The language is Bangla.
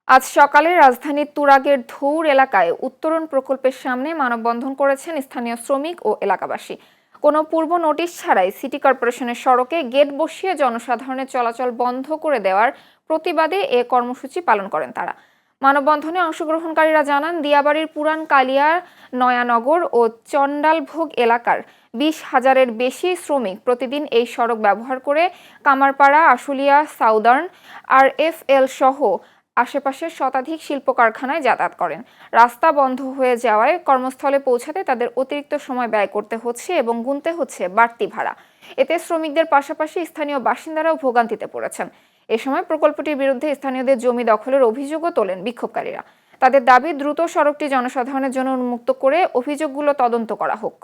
আজ সকালে রাজধানীর তুরাগের ধৌর এলাকায় উত্তরণ প্রকল্পের সামনে মানববন্ধন করেছেন স্থানীয় শ্রমিক ও এলাকাবাসী। কোনো পূর্ব নোটিশ ছাড়াই সিটি কর্পোরেশনের সড়কে গেট বসিয়ে জনসাধারণের চলাচল বন্ধ করে দেওয়ার প্রতিবাদে এ কর্মসূচি পালন করেন তারা। মানববন্ধনে অংশগ্রহণকারীরা জানান, দিয়াবাড়ির পুরান কালিয়া, নয়ানগর ও চণ্ডালভোগ এলাকার 20,000-এর বেশি শ্রমিক প্রতিদিন এই সড়ক ব্যবহার করে কামারপাড়া, আশুলিয়া, সাউদার্ন, RFL সহ আশেপাশের শতাধিক শিল্প কারখানায় যাতায়াত করেন। রাস্তা বন্ধ হয়ে যাওয়ায় কর্মস্থলে পৌঁছাতে তাদের অতিরিক্ত সময় ব্যয় করতে হচ্ছে এবং গুনতে হচ্ছে বাড়তি ভাড়া। এতে শ্রমিকদের পাশাপাশি স্থানীয় বাসিন্দারাও ভোগান্তিতে পড়েছেন। এ সময় প্রকল্পটির বিরুদ্ধে স্থানীয়দের জমি দখলের অভিযোগও তোলেন বিক্ষোভকারীরা। তাদের দাবি, দ্রুত সড়কটি জনসাধারণের জন্য উন্মুক্ত করে অভিযোগগুলো তদন্ত করা হোক।